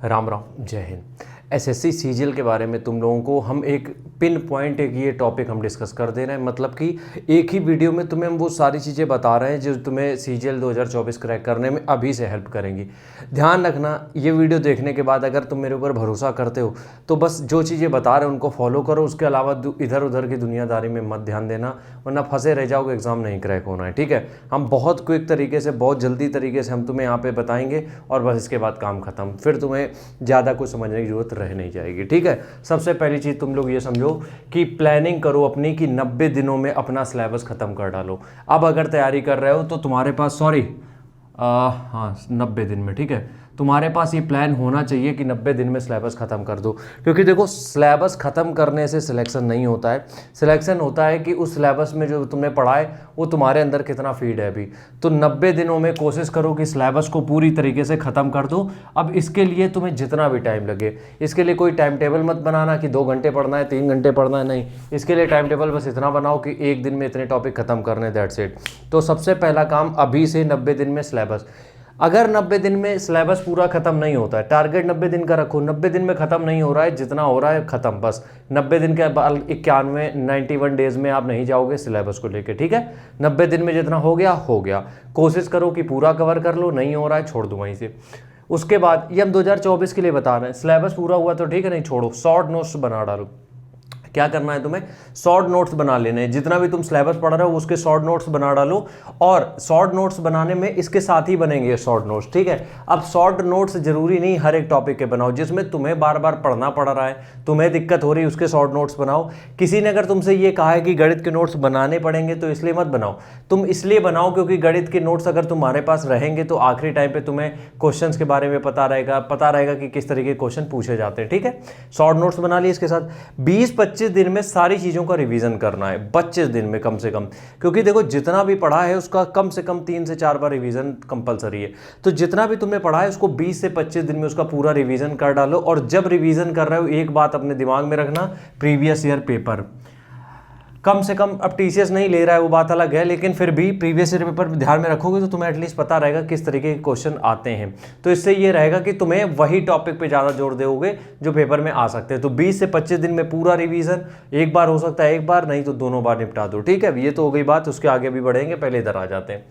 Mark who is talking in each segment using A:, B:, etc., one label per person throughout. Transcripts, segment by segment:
A: राम राम, जय Hind. SSC CGL के बारे में तुम लोगों को हम एक पिन पॉइंट एक ये टॉपिक हम डिस्कस कर दे रहे हैं, मतलब कि एक ही वीडियो में तुम्हें हम वो सारी चीज़ें बता रहे हैं जो तुम्हें सीजीएल 2024 क्रैक करने में अभी से हेल्प करेंगी। ध्यान रखना, ये वीडियो देखने के बाद अगर तुम मेरे ऊपर भरोसा करते हो तो बस जो चीज़ें बता रहे हैं उनको फॉलो करो, उसके अलावा इधर उधर की दुनियादारी में मत ध्यान देना, वरना फंसे रह जाओगे, एग्जाम नहीं क्रैक होना है। ठीक है, हम बहुत क्विक तरीके से, बहुत जल्दी तरीके से हम तुम्हें यहाँ पे बताएंगे और बस इसके बाद काम खत्म, फिर तुम्हें ज़्यादा कुछ समझने की जरूरत रह नहीं जाएगी। ठीक है, सबसे पहली चीज़ तुम लोग ये समझो कि प्लानिंग करो अपनी कि 90 दिनों में अपना सिलेबस ख़त्म कर डालो। अब अगर तैयारी कर रहे हो तो तुम्हारे पास हाँ 90 दिन में, ठीक है, तुम्हारे पास ये प्लान होना चाहिए कि 90 दिन में सिलेबस ख़त्म कर दो। क्योंकि देखो, सिलेबस ख़त्म करने से सिलेक्शन नहीं होता है, सिलेक्शन होता है कि उस सिलेबस में जो तुमने पढ़ा है वो तुम्हारे अंदर कितना फीड है अभी। तो 90 दिनों में कोशिश करो कि सिलेबस को पूरी तरीके से ख़त्म कर दो। अब इसके लिए तुम्हें जितना भी टाइम लगे, इसके लिए कोई टाइम टेबल मत बनाना कि 2 घंटे पढ़ना है, 3 घंटे पढ़ना है, नहीं। इसके लिए टाइम टेबल बस इतना बनाओ कि एक दिन में इतने टॉपिक ख़त्म करने, दैट्स इट। तो सबसे पहला काम अभी से 90 दिन में सिलेबस। अगर 90 दिन में सिलेबस पूरा खत्म नहीं होता है, टारगेट 90 दिन का रखो, 90 दिन में खत्म नहीं हो रहा है, जितना हो रहा है खत्म, बस 90 दिन के बाद 91 डेज में आप नहीं जाओगे सिलेबस को लेके। ठीक है, 90 दिन में जितना हो गया। कोशिश करो कि पूरा कवर कर लो, नहीं हो रहा है छोड़ दो वहीं से। उसके बाद ये हम 2024 के लिए बता रहे हैं, सिलेबस पूरा हुआ तो ठीक है, नहीं छोड़ो, शॉर्ट नोट्स बना डालो। क्या करना है तुम्हें, शॉर्ट नोट्स बना लेने हैं। जितना भी तुम सिलेबस पढ़ रहे हो उसके शॉर्ट नोट्स बना डालो, और शॉर्ट नोट्स बनाने में इसके साथ ही बनेंगे शॉर्ट नोट्स। ठीक है, अब शॉर्ट नोट्स जरूरी नहीं हर एक टॉपिक के बनाओ, जिसमें तुम्हें बार बार पढ़ना पड़ रहा है, तुम्हें दिक्कत हो रही है, उसके शॉर्ट नोट्स बनाओ। किसी ने अगर तुमसे ये कहा है कि गणित के नोट्स बनाने पड़ेंगे तो इसलिए मत बनाओ, तुम इसलिए बनाओ क्योंकि गणित के नोट्स अगर तुम्हारे पास रहेंगे तो आखिरी टाइम पे तुम्हें क्वेश्चंस के बारे में पता रहेगा कि किस तरीके के क्वेश्चन पूछे जाते हैं। ठीक है, शॉर्ट नोट्स बना लिए। इसके साथ 20-25 दिन में सारी चीजों का रिवीजन करना है, 25 दिन में कम से कम, क्योंकि देखो जितना भी पढ़ा है उसका कम से कम 3 से 4 बार रिवीजन कंपलसरी है। तो जितना भी तुमने पढ़ा है उसको 20 से 25 दिन में उसका पूरा रिवीजन कर डालो। और जब रिवीजन कर रहे हो एक बात अपने दिमाग में रखना, प्रीवियस ईयर पेपर कम से कम, अब टीसीएस नहीं ले रहा है वो बात अलग है, लेकिन फिर भी प्रीवियस ईयर पेपर ध्यान में रखोगे तो तुम्हें एटलीस्ट पता रहेगा किस तरीके के क्वेश्चन आते हैं। तो इससे ये रहेगा कि तुम्हें वही टॉपिक पे ज़्यादा जोर दोगे जो पेपर में आ सकते हैं। तो 20 से 25 दिन में पूरा रिवीजन, एक बार हो सकता है, एक बार नहीं तो दोनों बार निपटा दो। ठीक है, ये तो हो गई बात, उसके आगे भी बढ़ेंगे, पहले इधर आ जाते हैं।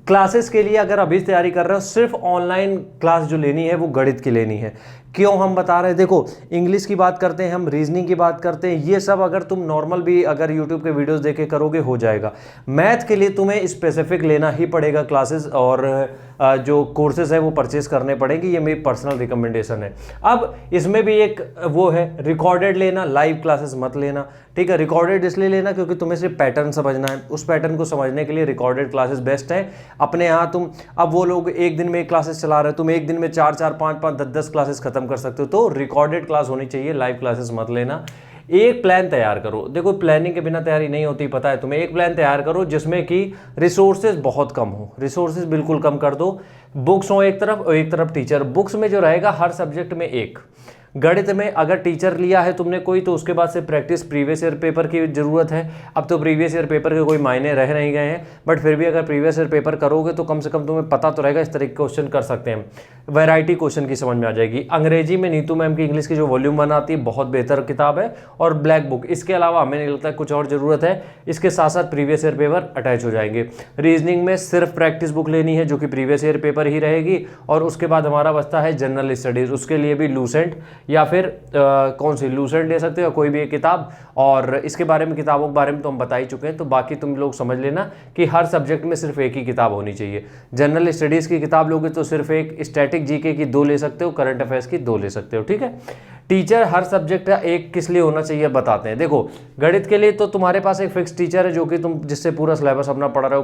A: क्लासेस के लिए अगर अभी तैयारी कर रहे हो, सिर्फ ऑनलाइन क्लास जो लेनी है वो गणित की लेनी है। क्यों हम बता रहे हैं, देखो इंग्लिश की बात करते हैं, हम रीजनिंग की बात करते हैं, ये सब अगर तुम नॉर्मल भी अगर यूट्यूब के वीडियोस देखे करोगे हो जाएगा। मैथ के लिए तुम्हें स्पेसिफिक लेना ही पड़ेगा क्लासेस, और जो कोर्सेज है वो परचेज करने पड़ेंगे, ये मेरी पर्सनल रिकमेंडेशन है। अब इसमें भी एक वो है, रिकॉर्डेड लेना, लाइव क्लासेस मत लेना। ठीक है, रिकॉर्डेड इसलिए लेना क्योंकि तुम्हें सिर्फ पैटर्न समझना है, उस पैटर्न को समझने के लिए रिकॉर्डेड क्लासेस बेस्ट है। अपने यहाँ तुम, अब वो लोग एक दिन में एक क्लासेस चला रहे हो, तुम एक दिन में 4-4, 5-5, 10-10 क्लासेस खत्म कर सकते हो। तो रिकॉर्डेड क्लास होनी चाहिए, लाइव क्लासेस मत लेना। एक प्लान तैयार करो, देखो प्लानिंग के बिना तैयारी नहीं होती, पता है तुम्हें। एक प्लान तैयार करो जिसमें कि रिसोर्सेज बहुत कम हो, रिसोर्सेज बिल्कुल कम कर दो। बुक्स हो एक तरफ और एक तरफ टीचर। बुक्स में जो रहेगा हर सब्जेक्ट में एक, गणित में अगर टीचर लिया है तुमने कोई तो उसके बाद से प्रैक्टिस प्रीवियस ईयर पेपर की जरूरत है। अब तो प्रीवियस ईयर पेपर के कोई मायने रह नहीं गए हैं, बट फिर भी अगर प्रीवियस ईयर पेपर करोगे तो कम से कम तुम्हें पता तो रहेगा इस तरह के क्वेश्चन कर सकते हैं, वैरायटी क्वेश्चन की समझ में आ जाएगी। अंग्रेजी में नीतू मैम की इंग्लिश की जो वॉल्यूम 1 आती है, बहुत बेहतर किताब है, और ब्लैक बुक। इसके अलावा हमें नहीं लगता है कुछ और जरूरत है, इसके साथ साथ प्रीवियस ईयर पेपर अटैच हो जाएंगे। रीजनिंग में सिर्फ प्रैक्टिस बुक लेनी है जो कि प्रीवियस ईयर पेपर ही रहेगी, और उसके बाद हमारा बचता है जनरल स्टडीज, उसके लिए भी लूसेंट या फिर कौन सी लूसेंट ले सकते हो, कोई भी एक किताब। और इसके बारे में, किताबों के बारे में तो हम बता ही चुके हैं, तो बाकी तुम लोग समझ लेना कि हर सब्जेक्ट में सिर्फ एक ही किताब होनी चाहिए। जनरल स्टडीज़ की किताब लोगे तो सिर्फ एक, स्टैटिक जीके की 2 ले सकते हो, करंट अफेयर्स की 2 ले सकते हो। ठीक है, टीचर हर सब्जेक्ट का एक किस लिए होना चाहिए बताते हैं। देखो गणित के लिए तो तुम्हारे पास एक फिक्स टीचर है जो कि तुम जिससे पूरा सिलेबस अपना पढ़ रहे हो,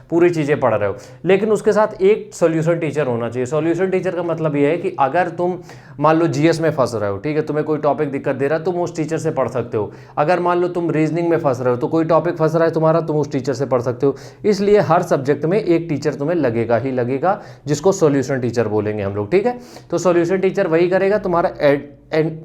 A: पूरी चीज़ें पढ़ रहे हो, लेकिन उसके साथ एक सॉल्यूशन टीचर होना चाहिए। सॉल्यूशन टीचर का मतलब ये है कि अगर तुम मान लो जीएस में फंस रहे हो, ठीक है, तुम्हें कोई टॉपिक दिक्कत दे रहा है, तुम उस टीचर से पढ़ सकते हो। अगर मान लो तुम रीजनिंग में फंस रहे हो, तो कोई टॉपिक फंस रहा है तुम्हारा, तुम उस टीचर से पढ़ सकते हो। इसलिए हर सब्जेक्ट में एक टीचर तुम्हें लगेगा ही लगेगा, जिसको सॉल्यूशन टीचर बोलेंगे हम लोग। ठीक है, तो सॉल्यूशन टीचर वही करेगा, तुम्हारा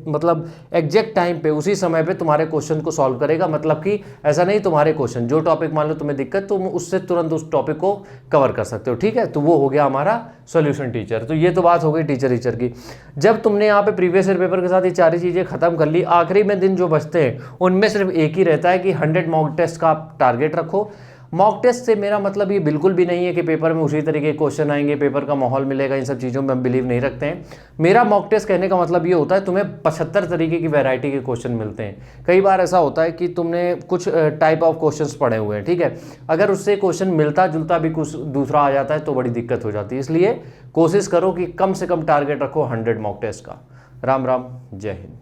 A: मतलब एग्जैक्ट टाइम पे, उसी समय पे तुम्हारे क्वेश्चन को सॉल्व करेगा। मतलब कि ऐसा नहीं, तुम्हारे क्वेश्चन जो टॉपिक मान लो तुम्हें दिक्कत, तुम उससे तुरंत उस टॉपिक को कवर कर सकते हो। ठीक है, तो वो हो गया हमारा सॉल्यूशन टीचर। तो ये तो बात हो गई टीचर की। जब तुमने यहाँ पे प्रीवियस ईयर पेपर के साथ ये सारी चीज़ें खत्म कर ली, आखिरी में दिन जो बचते हैं उनमें सिर्फ एक ही रहता है कि 100 मॉक टेस्ट का आप टारगेट रखो। मॉक टेस्ट से मेरा मतलब ये बिल्कुल भी नहीं है कि पेपर में उसी तरीके के क्वेश्चन आएंगे, पेपर का माहौल मिलेगा, इन सब चीज़ों में हम बिलीव नहीं रखते हैं। मेरा मॉक टेस्ट कहने का मतलब ये होता है तुम्हें 75 तरीके की वैरायटी के क्वेश्चन मिलते हैं। कई बार ऐसा होता है कि तुमने कुछ टाइप ऑफ क्वेश्चंस पढ़े हुए हैं, ठीक है, अगर उससे क्वेश्चन मिलता जुलता भी कुछ दूसरा आ जाता है तो बड़ी दिक्कत हो जाती है। इसलिए कोशिश करो कि कम से कम टारगेट रखो 100 मॉक टेस्ट का। राम राम, जय हिंद।